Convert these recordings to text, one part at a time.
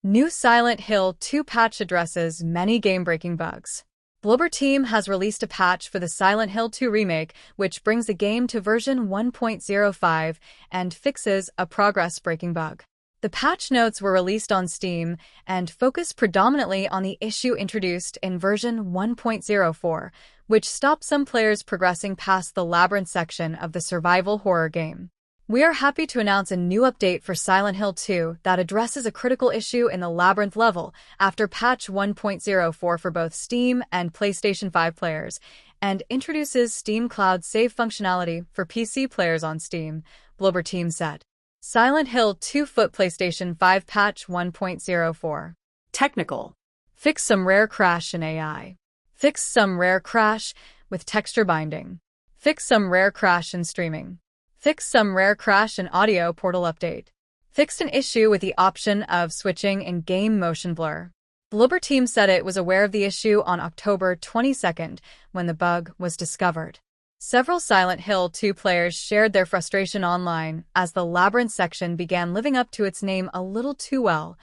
New Silent Hill 2 patch addresses many game-breaking bugs. Bloober Team has released a patch for the Silent Hill 2 remake, which brings the game to version 1.05 and fixes a progress-breaking bug. The patch notes were released on Steam and focus predominantly on the issue introduced in version 1.04, which stopped some players progressing past the Labyrinth section of the survival horror game. We are happy to announce a new update for Silent Hill 2 that addresses a critical issue in the Labyrinth level after patch 1.04 for both Steam and PlayStation 5 players, and introduces Steam Cloud Save functionality for PC players on Steam, Bloober Team said. Silent Hill 2 Foot PlayStation 5 Patch 1.04. Technical. Fix some rare crash in AI. Fix some rare crash with texture binding. Fix some rare crash in streaming. Fix some rare crash in audio portal update. Fixed an issue with the option of switching in-game motion blur. Bloober Team said it was aware of the issue on October 22nd when the bug was discovered. Several Silent Hill 2 players shared their frustration online as the Labyrinth section began living up to its name a little too well,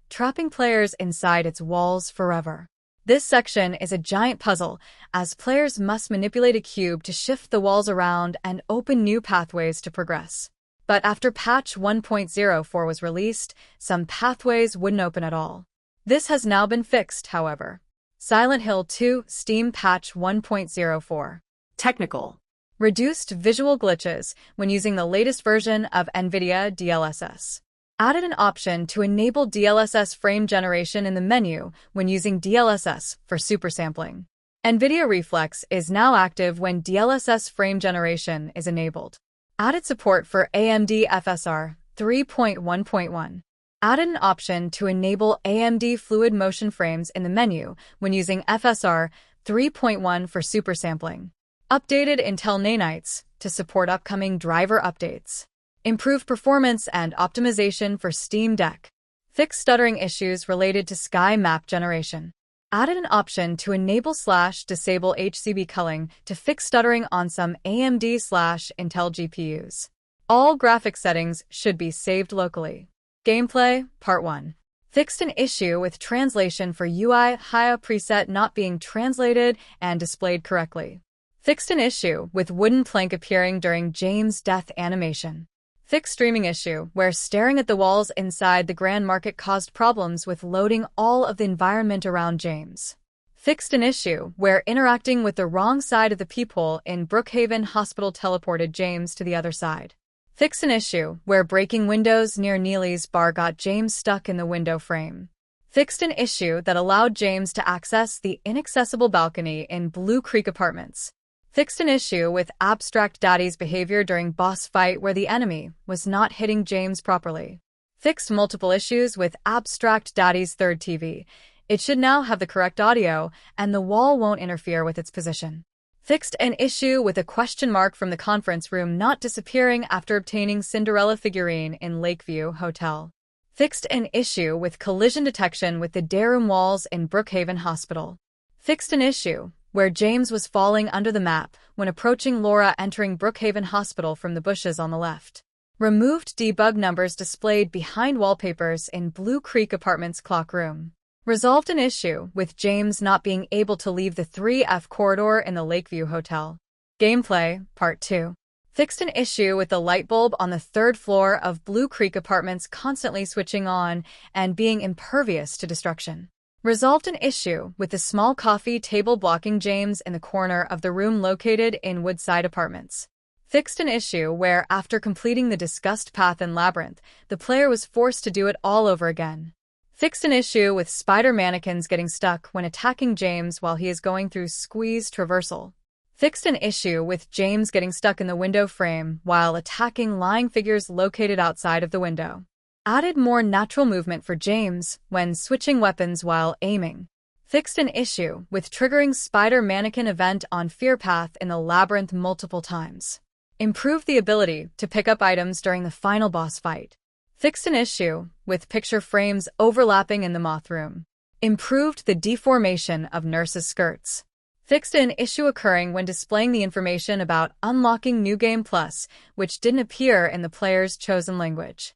trapping players inside its walls forever. This section is a giant puzzle, as players must manipulate a cube to shift the walls around and open new pathways to progress. But after patch 1.04 was released, some pathways wouldn't open at all. This has now been fixed, however. Silent Hill 2 Steam Patch 1.04. Technical. Reduced visual glitches when using the latest version of NVIDIA DLSS. Added an option to enable DLSS frame generation in the menu when using DLSS for supersampling. NVIDIA Reflex is now active when DLSS frame generation is enabled. Added support for AMD FSR 3.1.1. Added an option to enable AMD fluid motion frames in the menu when using FSR 3.1 for supersampling. Updated Intel nanites to support upcoming driver updates. Improved performance and optimization for Steam Deck. Fixed stuttering issues related to sky map generation. Added an option to enable/disable HCB culling to fix stuttering on some AMD/Intel GPUs. All graphics settings should be saved locally. Gameplay, Part 1. Fixed an issue with translation for UI HIA preset not being translated and displayed correctly. Fixed an issue with wooden plank appearing during James' death animation. Fixed streaming issue where staring at the walls inside the Grand Market caused problems with loading all of the environment around James. Fixed an issue where interacting with the wrong side of the peephole in Brookhaven Hospital teleported James to the other side. Fixed an issue where breaking windows near Neely's bar got James stuck in the window frame. Fixed an issue that allowed James to access the inaccessible balcony in Blue Creek Apartments. Fixed an issue with Abstract Daddy's behavior during boss fight where the enemy was not hitting James properly. Fixed multiple issues with Abstract Daddy's third TV. It should now have the correct audio, and the wall won't interfere with its position. Fixed an issue with a question mark from the conference room not disappearing after obtaining Cinderella figurine in Lakeview Hotel. Fixed an issue with collision detection with the day room walls in Brookhaven Hospital. Fixed an issue where James was falling under the map when approaching Laura entering Brookhaven Hospital from the bushes on the left. Removed debug numbers displayed behind wallpapers in Blue Creek Apartments clock room. Resolved an issue with James not being able to leave the 3F corridor in the Lakeview Hotel. Gameplay, Part 2. Fixed an issue with the light bulb on the third floor of Blue Creek Apartments constantly switching on and being impervious to destruction. Resolved an issue with the small coffee table blocking James in the corner of the room located in Woodside Apartments. Fixed an issue where, after completing the discussed path in Labyrinth, the player was forced to do it all over again. Fixed an issue with spider mannequins getting stuck when attacking James while he is going through squeeze traversal. Fixed an issue with James getting stuck in the window frame while attacking lying figures located outside of the window. Added more natural movement for James when switching weapons while aiming. Fixed an issue with triggering spider mannequin event on Fear Path in the Labyrinth multiple times. Improved the ability to pick up items during the final boss fight. Fixed an issue with picture frames overlapping in the moth room. Improved the deformation of nurses' skirts. Fixed an issue occurring when displaying the information about unlocking New Game Plus, which didn't appear in the player's chosen language.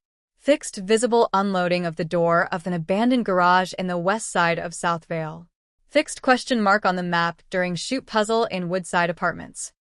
Fixed visible unloading of the door of an abandoned garage in the west side of South Vale. Fixed question mark on the map during shoot puzzle in Woodside Apartments.